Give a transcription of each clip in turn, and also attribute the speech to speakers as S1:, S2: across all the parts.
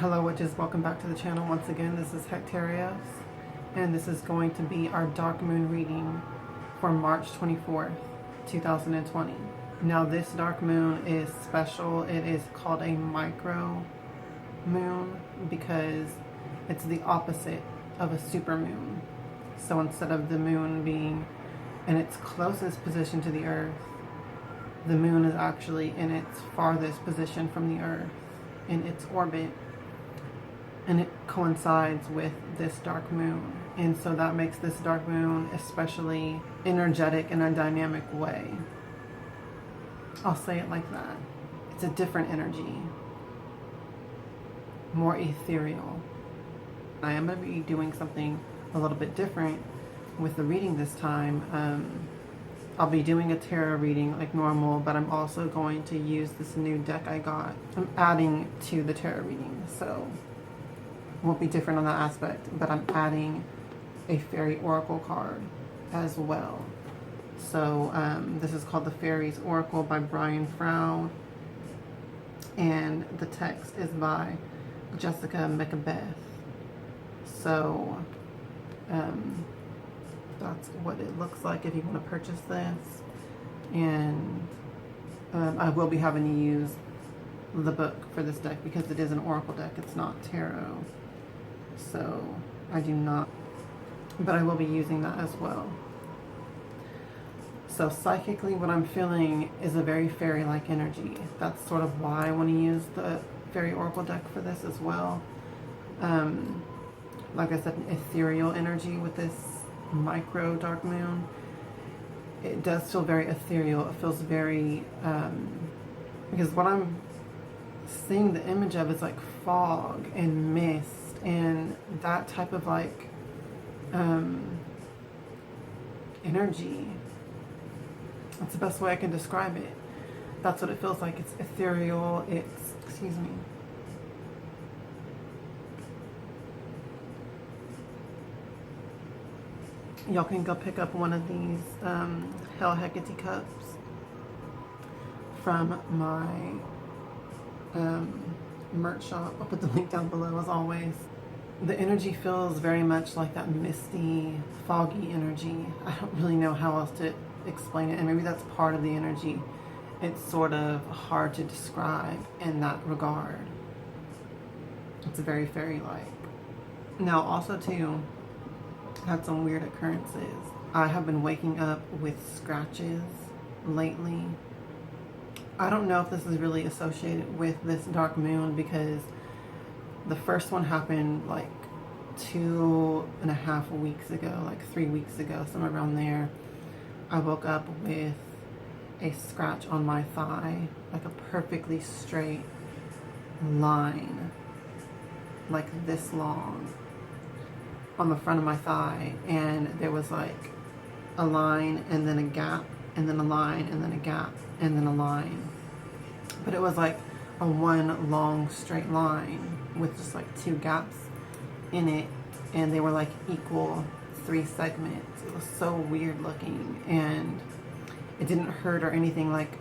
S1: Hello witches, welcome back to the channel once again. This is Hectarios, and this is going to be our dark moon reading for March 24th, 2020. Now this dark moon is special. It is called a micro moon because it's the opposite of a super moon. So instead of the moon being in its closest position to the earth, the moon is actually in its farthest position from the earth in its orbit. And it coincides with this dark moon. And so that makes this dark moon especially energetic in a dynamic way. I'll say it like that. It's a different energy. More ethereal. I am going to be doing something a little bit different with the reading this time. I'll be doing a tarot reading like normal, but I'm also going to use this new deck I got. I'm adding to the tarot reading, so won't be different on that aspect, but I'm adding a fairy oracle card as well. So this is called the Fairies Oracle by Brian Froud, and the text is by Jessica Macbeth. So that's what it looks like if you want to purchase this. And I will be having to use the book for this deck because it is an oracle deck, it's not tarot. So I do not, but I will be using that as well. So psychically what I'm feeling is a very fairy-like energy. That's sort of why I want to use the fairy oracle deck for this as well. Like I said, an ethereal energy with this micro dark moon. It does feel very ethereal. It feels very, because what I'm seeing the image of is like fog and mist and that type of like energy. That's the best way I can describe it. That's what it feels like. It's ethereal. It's, excuse me. Y'all can go pick up one of these Hell Hecate cups from my merch shop. I'll put the link down below as always. The energy feels very much like that misty, foggy energy. I don't really know how else to explain it, and maybe that's part of the energy. It's sort of hard to describe in that regard. It's very fairy-like. Now also too, had some weird occurrences. I have been waking up with scratches lately. I don't know if this is really associated with this dark moon because the first one happened like 2.5 weeks ago, like 3 weeks ago, somewhere around there. I woke up with a scratch on my thigh, like a perfectly straight line, like this long, on the front of my thigh, and there was like a line and then a gap and then a line and then a gap and then a line, but it was like a one long straight line with just like 2 gaps in it, and they were like equal 3 segments. It was so weird looking, and it didn't hurt or anything. Like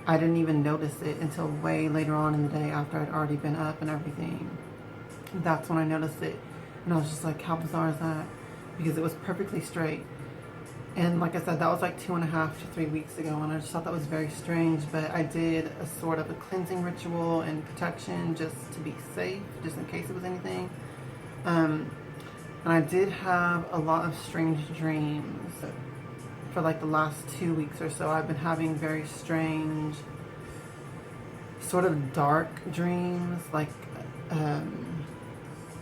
S1: I didn't even notice it until way later on in the day after I'd already been up and everything. That's when I noticed it. And I was just like, how bizarre is that? Because it was perfectly straight. And like I said, that was like 2.5 to 3 weeks ago, and I just thought that was very strange. But I did a sort of a cleansing ritual and protection just to be safe, just in case it was anything. And I did have a lot of strange dreams for like the last 2 weeks or so. I've been having very strange, sort of dark dreams, like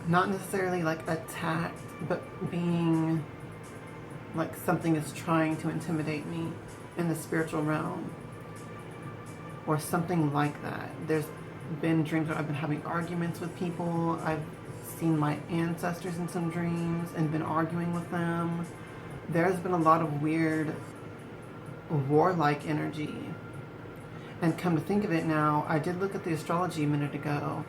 S1: not necessarily like attacked, but being like something is trying to intimidate me in the spiritual realm or something like that. There's been dreams where I've been having arguments with people. I've seen my ancestors in some dreams and been arguing with them. There's been a lot of weird warlike energy. And come to think of it now, I did look at the astrology a minute ago.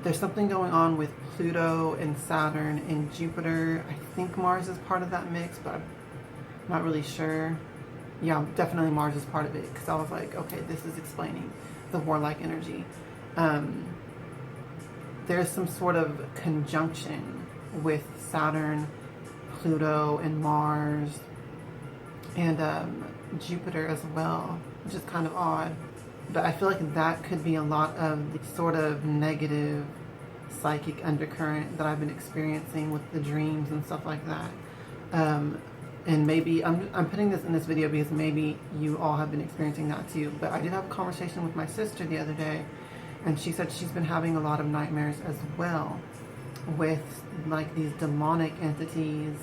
S1: There's something going on with Pluto and Saturn and Jupiter. I think Mars is part of that mix, but I'm not really sure. Yeah, definitely Mars is part of it, because I was like, okay, this is explaining the warlike energy. there's some sort of conjunction with Saturn, Pluto, and Mars, and Jupiter as well, which is kind of odd. But I feel like that could be a lot of the sort of negative psychic undercurrent that I've been experiencing with the dreams and stuff like that. And maybe I'm putting this in this video because maybe you all have been experiencing that too. But I did have a conversation with my sister the other day, and she said she's been having a lot of nightmares as well with like these demonic entities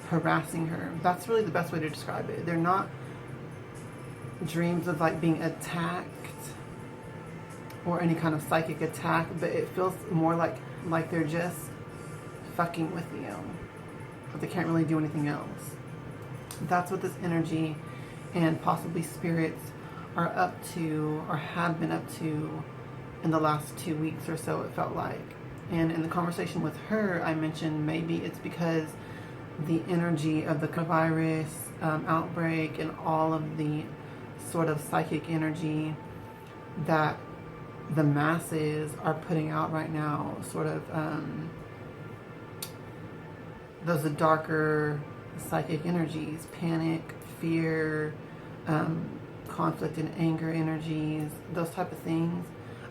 S1: harassing her. That's really the best way to describe it. They're not dreams of like being attacked or any kind of psychic attack, but it feels more like they're just fucking with you, but they can't really do anything else. That's what this energy and possibly spirits are up to, or have been up to, in the last 2 weeks or so, it felt like. And in the conversation with her, I mentioned maybe it's because the energy of the coronavirus outbreak and all of the sort of psychic energy that the masses are putting out right now, sort of those are darker psychic energies, panic, fear, conflict and anger energies, those type of things.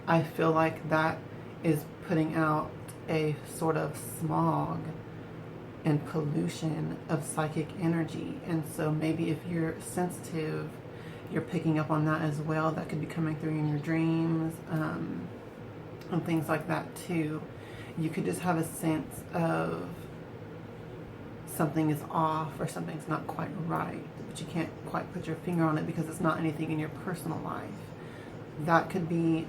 S1: I feel like that is putting out a sort of smog and pollution of psychic energy. And so maybe if you're sensitive, you're picking up on that as well. That could be coming through in your dreams, and things like that too. You could just have a sense of something is off or something's not quite right, but you can't quite put your finger on it because it's not anything in your personal life. That could be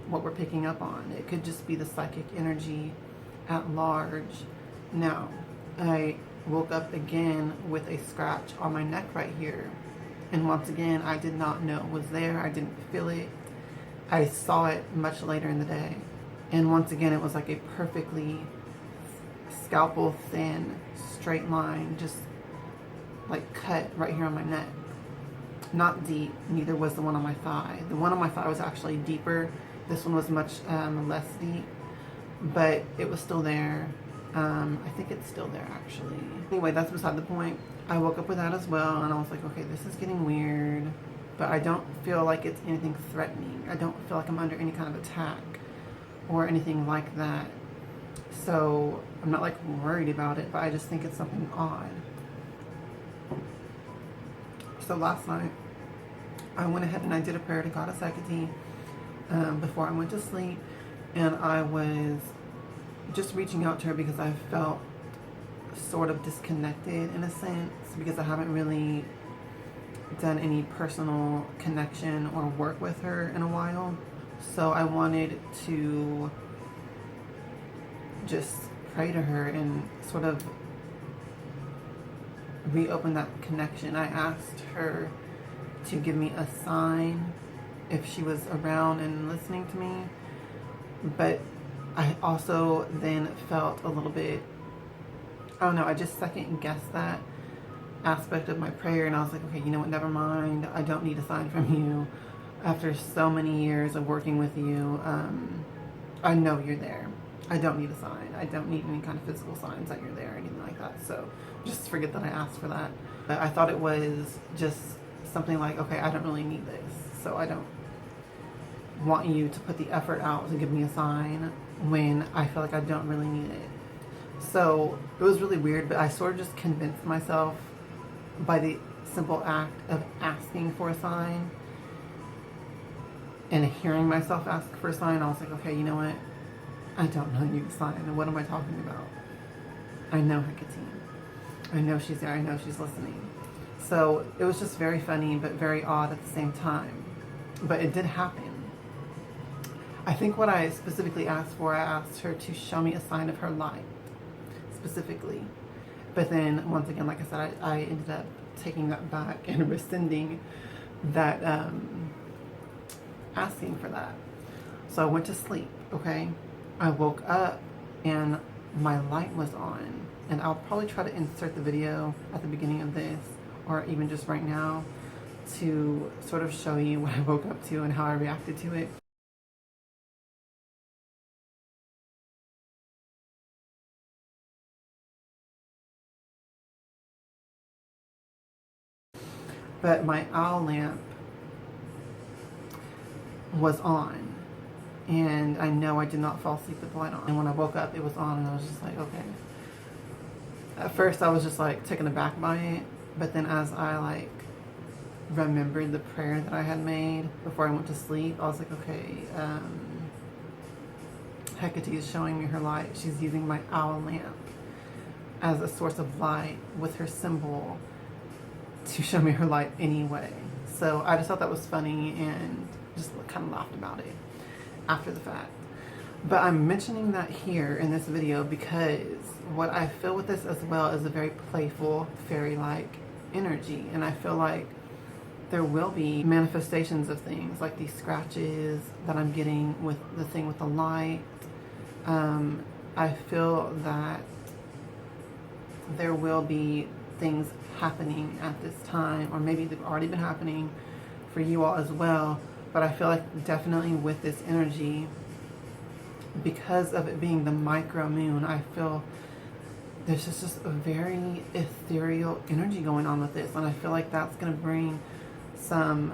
S1: what we're picking up on. It could just be the psychic energy at large. Now, I woke up again with a scratch on my neck right here. And once again, I did not know it was there. I didn't feel it. I saw it much later in the day. And once again, it was like a perfectly scalpel thin, straight line, just like cut right here on my neck. Not deep, neither was the one on my thigh. The one on my thigh was actually deeper. This one was much less deep, but it was still there. I think it's still there actually. Anyway, that's beside the point. I woke up with that as well, and I was like, okay, this is getting weird, but I don't feel like it's anything threatening. I don't feel like I'm under any kind of attack or anything like that. So I'm not like worried about it, but I just think it's something odd. So last night, I went ahead and I did a prayer to Goddess Hecate before I went to sleep, and I was just reaching out to her because I felt sort of disconnected in a sense, because I haven't really done any personal connection or work with her in a while. So I wanted to just pray to her and sort of reopen that connection. I asked her to give me a sign if she was around and listening to me, but I also then felt a little bit, I don't know, I just second guessed that aspect of my prayer, and I was like, okay, you know what, never mind. I don't need a sign from you. After so many years of working with you, I know you're there. I don't need a sign. I don't need any kind of physical signs that you're there or anything like that. So just forget that I asked for that. But I thought it was just something like, okay, I don't really need this, so I don't want you to put the effort out to give me a sign when I feel like I don't really need it. So it was really weird, but I sort of just convinced myself by the simple act of asking for a sign and hearing myself ask for a sign. I was like, okay, you know what? I don't really need a sign. What am I talking about? I know Hecate. I know she's there. I know she's listening. So it was just very funny, but very odd at the same time. But it did happen. I think what I specifically asked for, I asked her to show me a sign of her light, specifically. But then, once again, like I said, I ended up taking that back and rescinding that, asking for that. So I went to sleep, okay? I woke up and my light was on. And I'll probably try to insert the video at the beginning of this, or even just right now, to sort of show you what I woke up to and how I reacted to it. but my owl lamp was on. And I know I did not fall asleep with the light on. And when I woke up, it was on, and I was just like, okay. At first, I was just like taken aback by it. But then as I like remembered the prayer that I had made before I went to sleep, I was like, okay, Hecate is showing me her light. She's using my owl lamp as a source of light with her symbol to show me her light anyway. So I just thought that was funny and just kind of laughed about it after the fact. But I'm mentioning that here in this video because what I feel with this as well is a very playful, fairy-like energy. And I feel like there will be manifestations of things like these scratches that I'm getting with the thing with the light. I feel that there will be things happening at this time, or maybe they've already been happening for you all as well. But I feel like definitely with this energy, because of it being the micro moon, I feel there's just a very ethereal energy going on with this. And I feel like that's going to bring some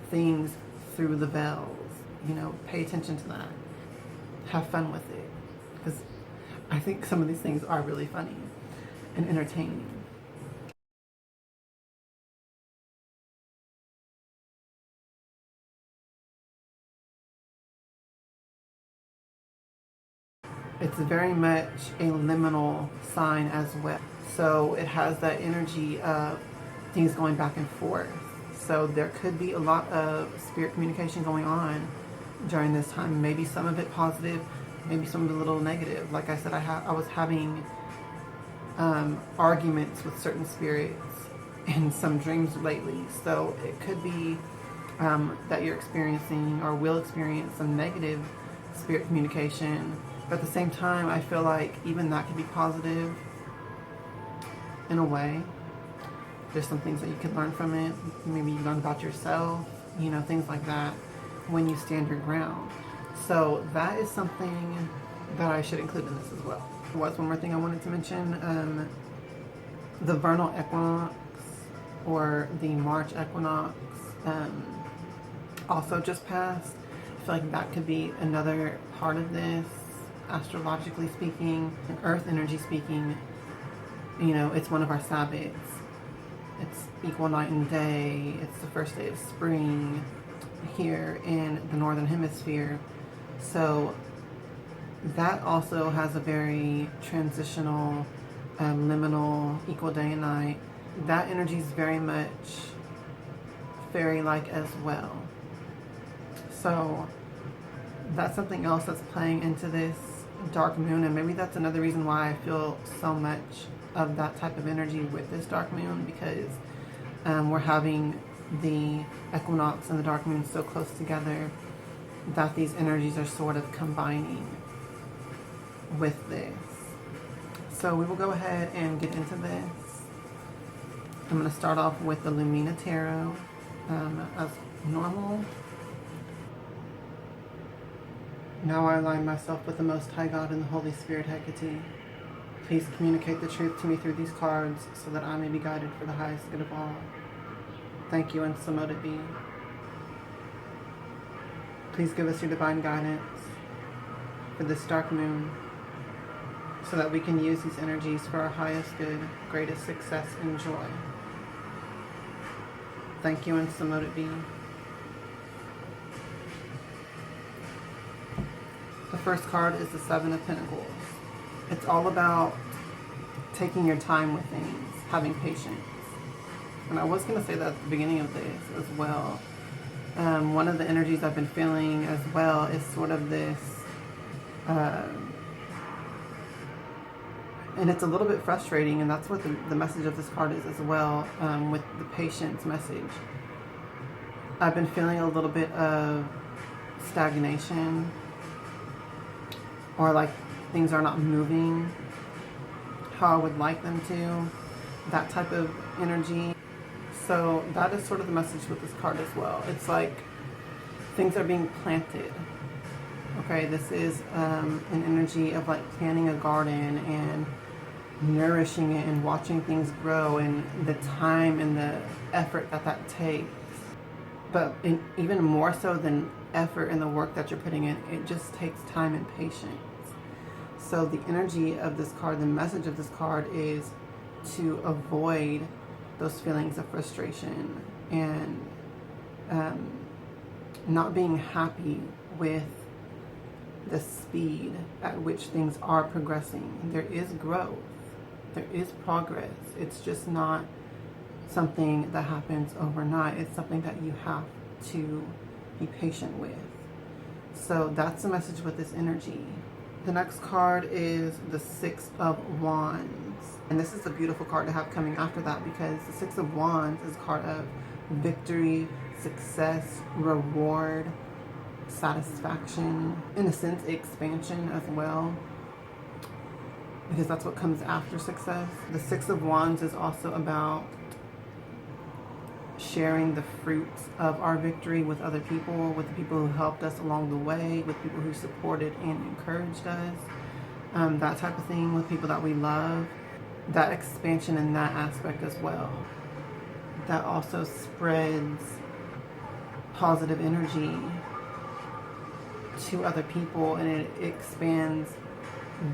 S1: things through the veils. You know, pay attention to that. Have fun with it. Because I think some of these things are really funny and entertaining. It's very much a liminal sign as well. So it has that energy of things going back and forth. So there could be a lot of spirit communication going on during this time. Maybe some of it positive, maybe some of it a little negative. Like I said, I was having arguments with certain spirits in some dreams lately. So it could be that you're experiencing or will experience some negative spirit communication. But at the same time, I feel like even that could be positive in a way. There's some things that you could learn from it. Maybe you learn about yourself, you know, things like that when you stand your ground. So that is something that I should include in this as well. There was one more thing I wanted to mention. The vernal equinox or the March equinox also just passed. I feel like that could be another part of this. Astrologically speaking, and earth energy speaking, you know, it's one of our Sabbats. It's equal night and day. It's the first day of spring here in the northern hemisphere. So that also has a very transitional, liminal, equal day and night. That energy is very much fairy-like as well. So that's something else that's playing into this dark moon, and maybe that's another reason why I feel so much of that type of energy with this dark moon, because we're having the equinox and the dark moon so close together that these energies are sort of combining with this. So we will go ahead and get into this. I'm going to start off with the Lumina Tarot as normal. Now I align myself with the Most High God and the Holy Spirit Hecate. Please communicate the truth to me through these cards so that I may be guided for the highest good of all. Thank you, and so mote it be. Please give us your divine guidance for this dark moon so that we can use these energies for our highest good, greatest success, and joy. Thank you, and so mote it be. The first card is the Seven of Pentacles. It's all about taking your time with things, having patience. And I was going to say that at the beginning of this as well. One of the energies I've been feeling as well is sort of this, and it's a little bit frustrating, and that's what the message of this card is as well, with the patience message. I've been feeling a little bit of stagnation, or like things are not moving how I would like them to, that type of energy. So that is sort of the message with this card as well. It's like things are being planted. Okay, this is an energy of like planting a garden and nourishing it and watching things grow, and the time and the effort that that takes. But even more so than effort and the work that you're putting in, it just takes time and patience. So the energy of this card, the message of this card is to avoid those feelings of frustration and not being happy with the speed at which things are progressing. There is growth, there is progress. It's just not something that happens overnight. It's something that you have to be patient with. So that's the message with this energy. The next card is the Six of Wands. And this is a beautiful card to have coming after that, because the Six of Wands is a card of victory, success, reward, satisfaction, in a sense, expansion as well, because that's what comes after success. The Six of Wands is also about sharing the fruits of our victory with other people, with the people who helped us along the way, with people who supported and encouraged us, that type of thing, with people that we love. That expansion in that aspect as well. That also spreads positive energy to other people, and it expands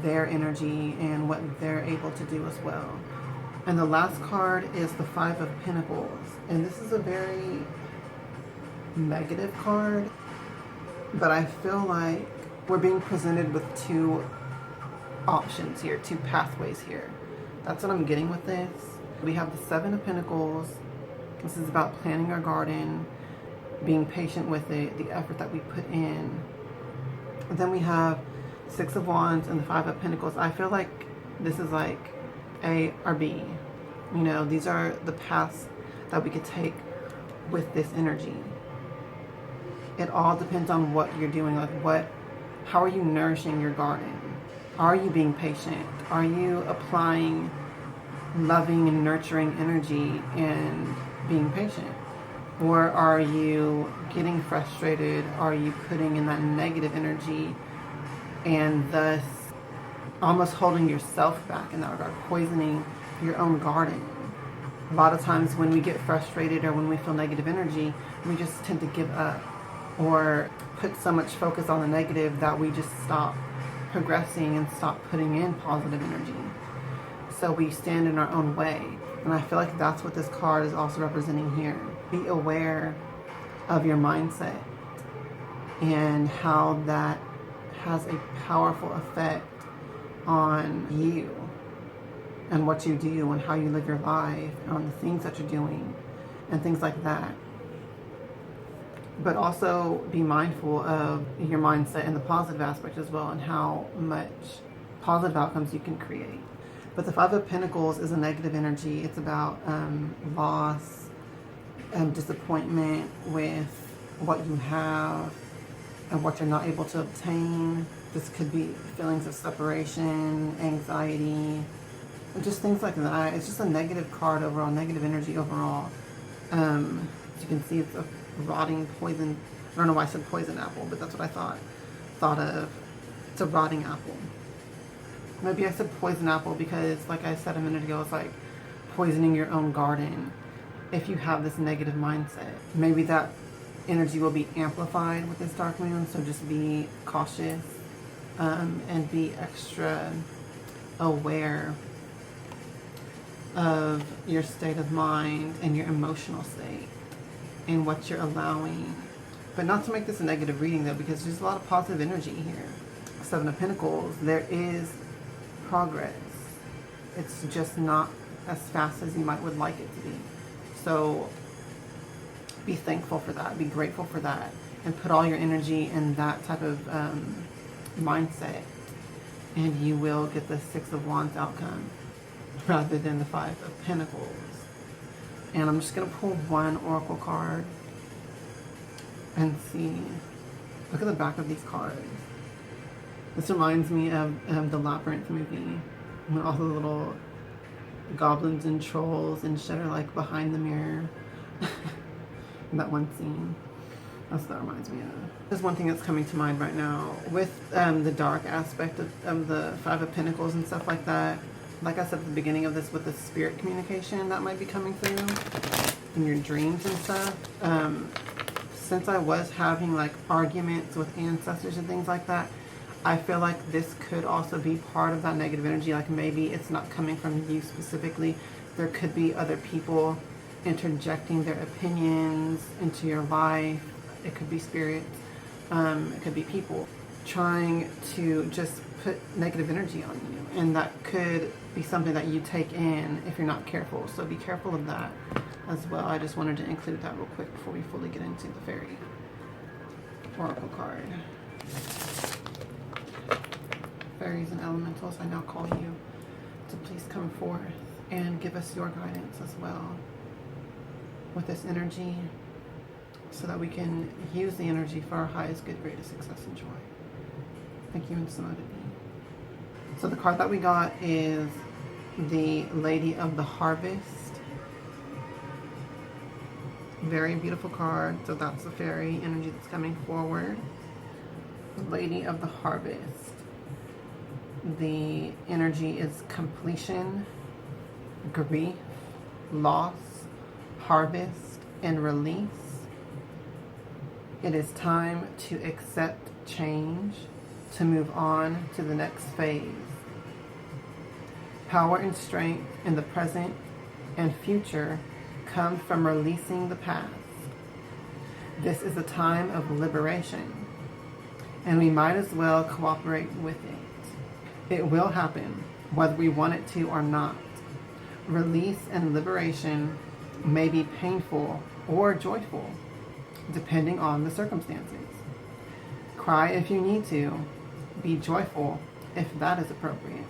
S1: their energy and what they're able to do as well. And the last card is the Five of Pentacles. And this is a very negative card, but I feel like we're being presented with two options here, two pathways here. That's what I'm getting with this. We have the Seven of Pentacles. This is about planting our garden, being patient with it, the effort that we put in. And then we have Six of Wands and the Five of Pentacles. I feel like this is like A or B. You know, these are the paths that we could take with this energy. It all depends on what you're doing. Like how are you nourishing your garden? Are you being patient? Are you applying loving and nurturing energy and being patient? Or are you getting frustrated? Are you putting in that negative energy and thus almost holding yourself back in that regard, poisoning your own garden? A lot of times when we get frustrated or when we feel negative energy, we just tend to give up or put so much focus on the negative that we just stop progressing and stop putting in positive energy. So we stand in our own way. And I feel like that's what this card is also representing here. Be aware of your mindset and how that has a powerful effect on you and what you do and how you live your life, on the things that you're doing and things like that. But also be mindful of your mindset and the positive aspect as well, and how much positive outcomes you can create. But the Five of Pentacles is a negative energy. It's about loss, disappointment with what you have and what you're not able to obtain. This could be feelings of separation, anxiety, just things like that. It's just a negative card overall, negative energy overall. As you can see, it's a rotting poison. I don't know why I said poison apple, but that's what I thought of. It's a rotting apple. Maybe I said poison apple because, like I said a minute ago, it's like poisoning your own garden if you have this negative mindset. Maybe that energy will be amplified with this dark moon, so just be cautious and be extra aware of your state of mind and your emotional state and what you're allowing. But not to make this a negative reading though, because there's a lot of positive energy here. Seven of Pentacles, there is progress. It's just not as fast as you would like it to be. So be thankful for that, be grateful for that, and put all your energy in that type of mindset, and you will get the Six of Wands outcome rather than the Five of Pentacles. And I'm just going to pull one oracle card and see. Look at the back of these cards. This reminds me of the Labyrinth movie, when all the little goblins and trolls and shit are like behind the mirror. That one scene. That's what that reminds me of. There's one thing that's coming to mind right now with the dark aspect of the Five of Pentacles and stuff like that. like I said at the beginning of this, with the spirit communication that might be coming through in your dreams and stuff. Since I was having like arguments with ancestors and things like that, I feel like this could also be part of that negative energy. Like maybe it's not coming from you specifically. There could be other people interjecting their opinions into your life. It could be spirits. It could be people trying to just put negative energy on you. And that could be something that you take in if you're not careful. So be careful of that as well. I just wanted to include that real quick before we fully get into the fairy oracle card. Fairies and elementals, I now call you to please come forth and give us your guidance as well with this energy, so that we can use the energy for our highest good, greatest success and joy. Thank you, and so to be. So the card that we got is the Lady of the Harvest. Very beautiful card. So that's the fairy energy that's coming forward. The Lady of the Harvest. The energy is completion, grief, loss, harvest, and release. It is time to accept change, to move on to the next phase. Power and strength in the present and future come from releasing the past. This is a time of liberation, and we might as well cooperate with it. It will happen, whether we want it to or not. Release and liberation may be painful or joyful, depending on the circumstances. Cry if you need to. Be joyful if that is appropriate.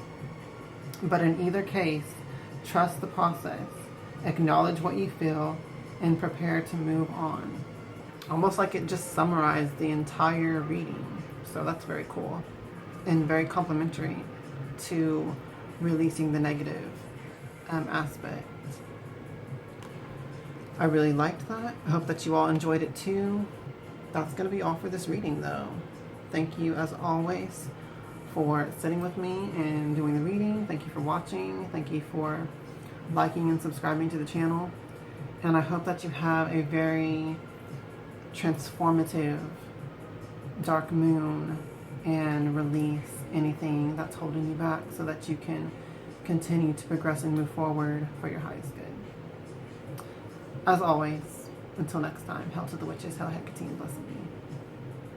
S1: But in either case, trust the process, acknowledge what you feel, and prepare to move on. Almost like it just summarized the entire reading. So that's very cool and very complimentary to releasing the negative aspect. I really liked that. I hope that you all enjoyed it too. That's going to be all for this reading though. Thank you as always for sitting with me and doing the reading. Thank you for watching. Thank you for liking and subscribing to the channel. And I hope that you have a very transformative dark moon and release anything that's holding you back so that you can continue to progress and move forward for your highest good. As always, until next time, hail to the witches, hail Hecate, blessed be.